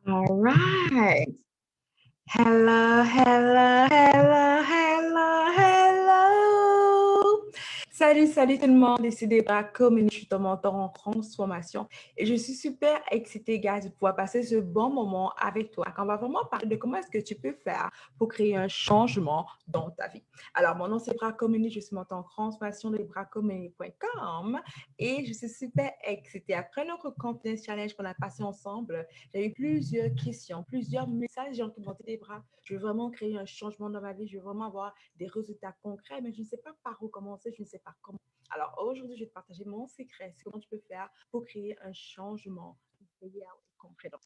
All right. Hello, hello, hello, hello, hello. Salut tout le monde, ici Debra, comme je suis ton mentor en transformation et je suis super excitée, guys, de pouvoir passer ce bon moment avec toi. On va vraiment parler de comment est-ce que tu peux faire pour créer un changement dans ta vie. Alors, mon nom c'est Debra Comini, je suis mentor en transformation de debracomini.com et je suis super excitée. Après notre Confidence Challenge qu'on a passé ensemble, j'ai eu plusieurs questions, plusieurs messages, gens qui m'ont dit, Debra, je veux vraiment créer un changement dans ma vie, je veux vraiment avoir des résultats concrets, mais je ne sais pas par où commencer, je ne sais pas comment. Alors aujourd'hui, je vais te partager mon secret, c'est comment tu peux faire pour créer un changement réel et concret. Donc,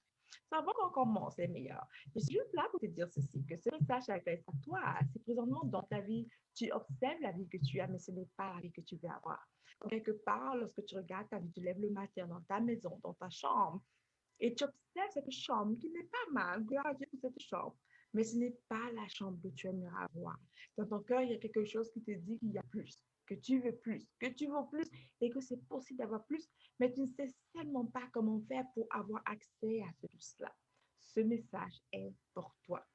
avant qu'on commence, les meilleurs, je suis juste là pour te dire ceci, que ce message s'adresse à toi. Si présentement dans ta vie, tu observes la vie que tu as, mais ce n'est pas la vie que tu veux avoir. Quelque part, lorsque tu regardes ta vie, tu lèves le matin dans ta maison, dans ta chambre, et tu observes cette chambre qui n'est pas mal, gloire à Dieu pour cette chambre, mais ce n'est pas la chambre que tu aimerais avoir. Dans ton cœur, il y a quelque chose qui te dit qu'il y a plus, que tu veux plus, que tu veux plus et que c'est possible d'avoir plus, mais tu ne sais seulement pas comment faire pour avoir accès à ce plus-là. Ce message est pour toi.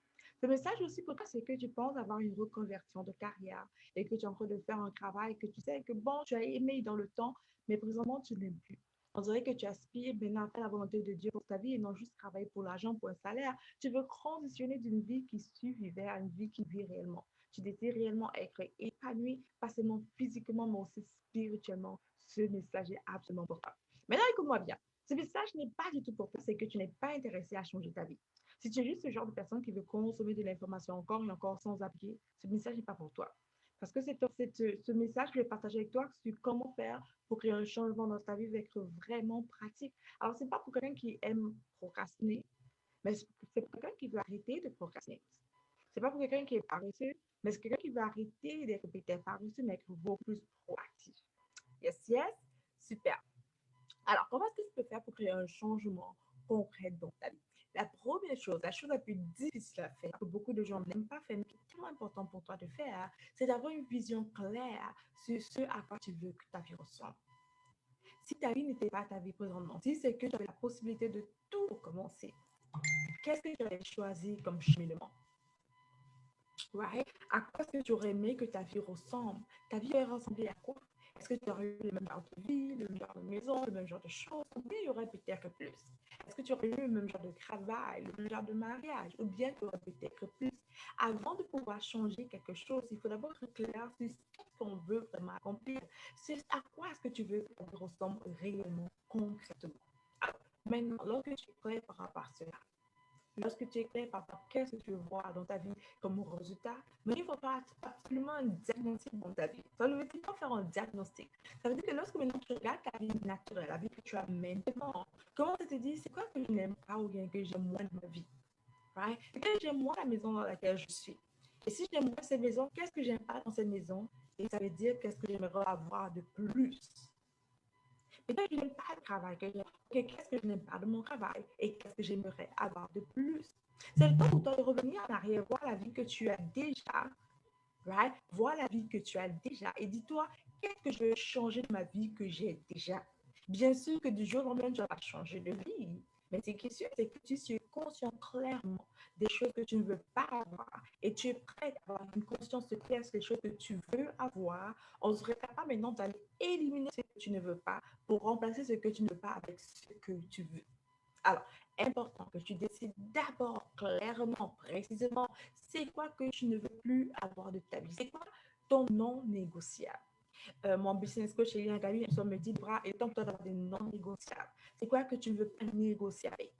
Ce message aussi pour toi, c'est que tu penses avoir une reconversion de carrière et que tu es en train de faire un travail que tu sais que bon, tu as aimé dans le temps, mais présentement, tu n'aimes plus. On dirait que tu aspires maintenant à faire la volonté de Dieu pour ta vie et non juste travailler pour l'argent, pour un salaire. Tu veux transitionner d'une vie qui suit vers une vie qui vit réellement. Tu désires réellement être épanoui, pas seulement physiquement, mais aussi spirituellement. Ce message est absolument pour toi. Maintenant, écoute-moi bien. Ce message n'est pas du tout pour toi, c'est que tu n'es pas intéressé à changer ta vie. Si tu es juste ce genre de personne qui veut consommer de l'information encore et encore sans appliquer, ce message n'est pas pour toi. Parce que ce message, je vais partager avec toi sur comment faire pour créer un changement dans ta vie va être vraiment pratique. Alors, c'est pas pour quelqu'un qui aime procrastiner, mais c'est pour quelqu'un qui veut arrêter de procrastiner. C'est pas pour quelqu'un qui est paresseux, mais c'est quelqu'un qui veut arrêter d'être peut-être paresseux, mais être beaucoup plus proactif. Yes, yes, super. Alors, comment est-ce que tu peux faire pour créer un changement concret dans ta vie? La première chose, la chose la plus difficile à faire, que beaucoup de gens n'aiment pas faire, mais qui est tellement important pour toi de faire, c'est d'avoir une vision claire sur ce à quoi tu veux que ta vie ressemble. Si ta vie n'était pas ta vie présentement, si c'est que tu avais la possibilité de tout recommencer, qu'est-ce que tu aurais choisi comme cheminement? Right? À quoi est-ce que tu aurais aimé que ta vie ressemble? Ta vie aurait ressemblé à quoi? Est-ce que tu aurais eu le même genre de vie, le même genre de maison, le même genre de choses? Ou bien il y aurait peut-être plus? Est-ce que tu aurais eu le même genre de travail, le même genre de mariage? Ou bien tu aurais peut-être plus? Avant de pouvoir changer quelque chose, il faut d'abord être clair sur ce qu'on veut vraiment accomplir. C'est à quoi est-ce que tu veux que ta vie ressemble réellement, concrètement? Alors, maintenant, lorsque tu es prêt par rapport à cela, lorsque tu es clair par rapport à qu'est-ce que tu veux voir dans ta vie comme résultat, mais il faut faire absolument un diagnostic dans ta vie. Ça ne veut pas faire un diagnostic. Ça veut dire que lorsque maintenant tu regardes ta vie naturelle, la vie que tu as maintenant, comment tu te dis, c'est quoi que je n'aime pas ou bien que j'aime moins de ma vie? Right? Et que j'aime moins la maison dans laquelle je suis. Et si j'aime moins cette maison, qu'est-ce que j'aime pas dans cette maison? Et ça veut dire qu'est-ce que j'aimerais avoir de plus. Peut-être que je n'aime pas le travail, qu'est-ce que je n'aime pas de mon travail et qu'est-ce que j'aimerais avoir de plus. C'est le temps pour toi de revenir en arrière, voir la vie que tu as déjà, right? Voir la vie que tu as déjà et dis-toi, qu'est-ce que je veux changer de ma vie que j'ai déjà? Bien sûr que du jour au lendemain, tu vas changer de vie. Mais ce qui est sûr, c'est que tu suis conscient clairement des choses que tu ne veux pas avoir et tu es prêt à avoir une conscience claire sur les choses que tu veux avoir. On serait capable maintenant d'aller éliminer ce que tu ne veux pas pour remplacer ce que tu ne veux pas avec ce que tu veux. Alors, important que tu décides d'abord clairement, précisément, c'est quoi que tu ne veux plus avoir de ta vie. C'est quoi ton non négociable. Mon business coach, Eliane Galu, me dit, bras, et tant que toi d'avoir des non négociables. C'est quoi que tu ne veux pas négocier avec?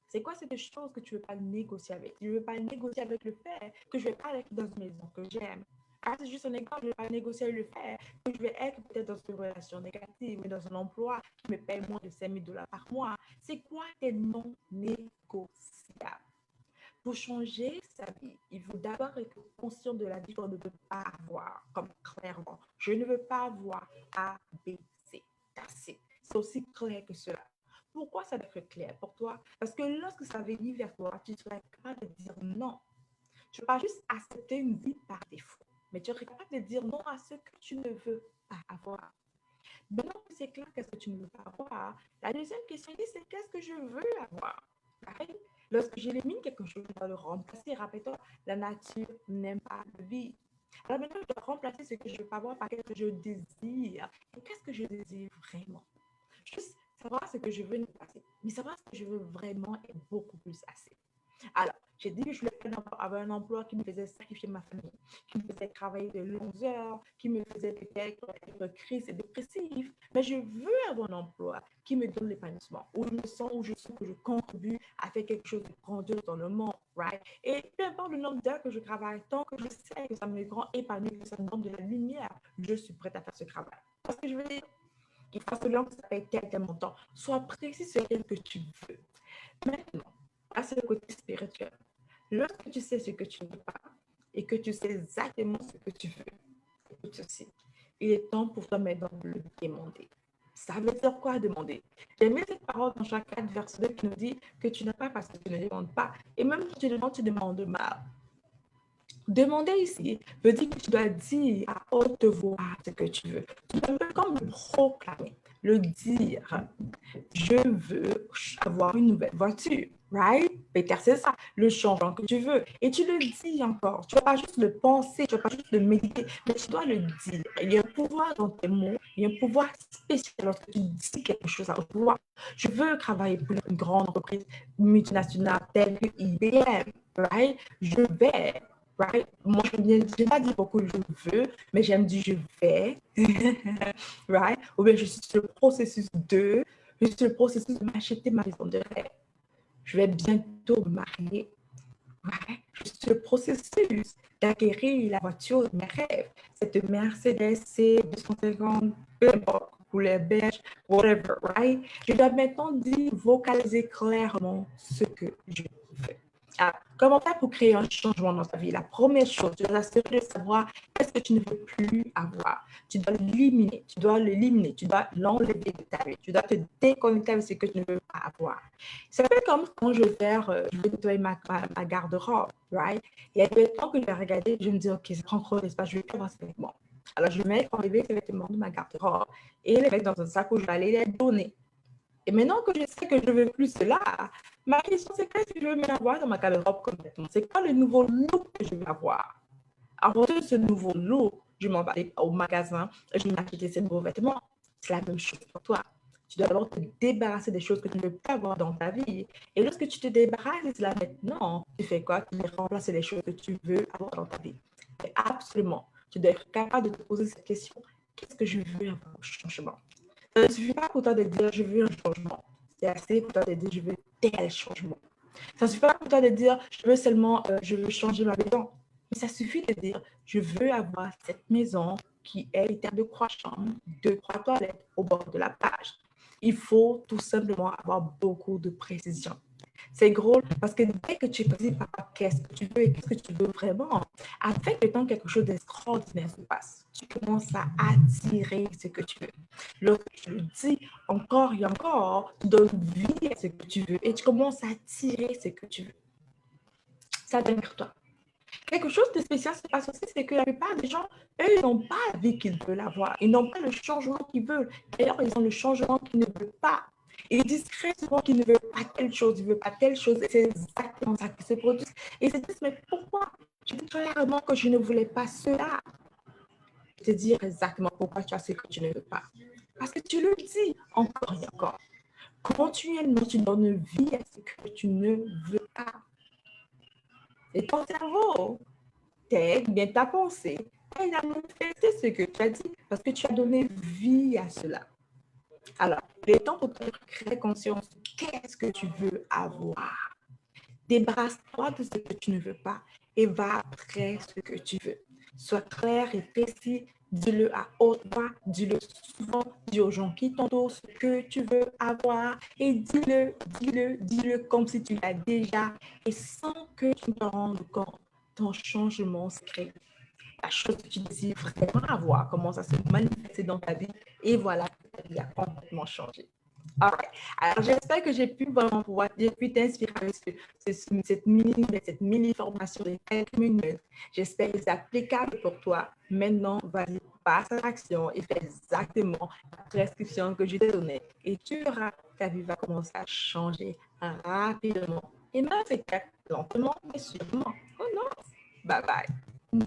C'est quoi cette chose que tu ne veux pas négocier avec? Tu ne veux pas négocier avec le fait que je vais pas être dans une maison que j'aime. Ah, c'est juste un exemple, je ne vais pas négocier le fait que je vais être peut-être dans une relation négative, mais dans un emploi qui me paye moins de 5 000 $ par mois. C'est quoi tes non négociables? Pour changer sa vie, il faut d'abord être conscient de la vie qu'on ne peut pas avoir, comme clairement. Je ne veux pas avoir A, B, C. C'est aussi clair que cela. Pourquoi ça doit être clair pour toi? Parce que lorsque ça vient vers toi, tu seras capable de dire non. Tu ne vas pas juste accepter une vie par défaut, mais tu seras capable de dire non à ce que tu ne veux pas avoir. Maintenant que c'est clair qu'est-ce que tu ne veux pas avoir, la deuxième question c'est qu'est-ce que je veux avoir? Right? Lorsque j'élimine quelque chose, je dois le remplacer. Rappelle-toi, la nature n'aime pas le vide. Alors maintenant, je dois remplacer ce que je ne veux pas voir par quelque chose que je désire. Et qu'est-ce que je désire vraiment? Juste savoir ce que je veux n'est pas assez. Mais savoir ce que je veux vraiment est beaucoup plus assez. Alors, j'ai dit que je voulais avoir un emploi qui me faisait sacrifier ma famille, qui me faisait travailler de longues heures, qui me faisait peut-être être triste et dépressif. Mais je veux avoir un emploi qui me donne l'épanouissement, où je sens que je contribue à faire quelque chose de grandiose dans le monde, right? Et peu importe le nombre d'heures que je travaille, tant que je sais que ça me rend épanoui, que ça me donne de la lumière, je suis prête à faire ce travail. Parce que je veux dire, il faut seulement que ça paye tel montant. Sois précis sur ce que tu veux. Maintenant, c'est le côté spirituel. Lorsque tu sais ce que tu ne veux pas et que tu sais exactement ce que tu veux, écoute ceci, il est temps pour toi maintenant de le demander. Ça veut dire quoi demander? J'ai mis cette parole dans chaque 4 verset 2 qui nous dit que tu n'as pas parce que tu ne demandes pas. Et même si tu demandes mal. Demander ici veut dire que tu dois dire à haute voix ce que tu veux. Tu dois comme le proclamer, le dire. Je veux avoir une nouvelle voiture, right? Peter, c'est ça, le changement que tu veux. Et tu le dis encore. Tu ne vas pas juste le penser, tu ne vas pas juste le méditer, mais tu dois le dire. Il y a un pouvoir dans tes mots, il y a un pouvoir spécial lorsque tu dis quelque chose à haute voix. Je veux travailler pour une grande entreprise multinationale telle que IBM, right? Je vais. Right? Moi, je n'ai pas dit beaucoup je veux, mais j'aime dire je vais. Right? Ou bien je suis sur le processus de, je suis sur le processus de m'acheter ma maison de rêve. Je vais bientôt me marier. Right? Je suis sur le processus d'acquérir la voiture de mes rêves. Cette Mercedes C250, peu importe, couleur beige, whatever, right? Je dois maintenant dire, vocaliser clairement ce que je veux. Alors, comment faire pour créer un changement dans ta vie? La première chose, tu dois t'assurer de savoir qu'est-ce que tu ne veux plus avoir. Tu dois l'éliminer, tu dois l'éliminer, tu dois l'enlever de ta vie. Tu dois te déconnecter avec ce que tu ne veux pas avoir. Ça fait comme quand je vais nettoyer ma garde-robe, right? Il y a des temps que je vais regarder, je me dis, OK, ça prend trop d'espace, je vais plus avoir ces vêtements. Alors, je vais enlever ces vêtements de ma garde-robe et les mettre dans un sac où je vais aller les donner. Et maintenant que je sais que je ne veux plus cela, ma question c'est qu'est-ce que je veux avoir dans ma garde-robe complètement? C'est quoi le nouveau look que je veux avoir? À partir de ce nouveau look, je m'en vais aller au magasin, je vais m'acheter ces nouveaux vêtements. C'est la même chose pour toi. Tu dois d'abord te débarrasser des choses que tu ne veux pas avoir dans ta vie. Et lorsque tu te débarrasses de cela maintenant, tu fais quoi? Tu vas remplacer les choses que tu veux avoir dans ta vie. Et absolument, tu dois être capable de te poser cette question. Qu'est-ce que je veux avoir au changement? Ça ne suffit pas pour toi de dire je veux un changement. C'est assez pour toi de dire je veux tel changement. Ça ne suffit pas pour toi de dire je veux seulement je veux changer ma maison. Mais ça suffit de dire je veux avoir cette maison qui est littéralement de 3 chambres, 3 toilettes au bord de la plage. Il faut tout simplement avoir beaucoup de précision. C'est drôle parce que dès que tu es précis par qu'est-ce que tu veux et qu'est-ce que tu veux vraiment, avec le temps, quelque chose d'extraordinaire se passe. Tu commences à attirer ce que tu veux. Lorsque tu le dis encore et encore, tu donnes vie à ce que tu veux et tu commences à attirer ce que tu veux. Ça vient vers toi. Quelque chose de spécial se passe aussi, c'est que la plupart des gens, eux, ils n'ont pas la vie qu'ils veulent avoir. Ils n'ont pas le changement qu'ils veulent. D'ailleurs, ils ont le changement qu'ils ne veulent pas. Ils disent très souvent qu'ils ne veulent pas telle chose, ils ne veulent pas telle chose. Et c'est exactement ça qui se produit. Et ils se disent, mais pourquoi? Je dis clairement que je ne voulais pas cela. Je te dire exactement pourquoi tu as ce que tu ne veux pas. Parce que tu le dis encore et encore. Continuellement, tu donnes vie à ce que tu ne veux pas. Et ton cerveau t'aide, bien ta pensée, aide à manifester ce que tu as dit parce que tu as donné vie à cela. Alors, il est temps pour te créer conscience. Qu'est-ce que tu veux avoir? Débarrasse-toi de ce que tu ne veux pas et va après ce que tu veux. Sois clair et précis. Dis-le à haute voix, dis-le souvent, dis aux gens qui t'entourent ce que tu veux avoir et dis-le comme si tu l'as déjà et sans que tu te rendes compte, ton changement se crée. La chose que tu désires vraiment avoir commence à se manifester dans ta vie et voilà, ta vie a complètement changé. Alright. Alors, j'espère que j'ai pu vraiment pouvoir, j'ai pu t'inspirer avec cette mini formation de quelques minutes. J'espère que c'est applicable pour toi. Maintenant, vas-y, passe à l'action et fais exactement la prescription que je t'ai donnée. Et tu verras, ta vie va commencer à changer rapidement. Et là, c'est lentement mais sûrement. Oh non. Bye bye.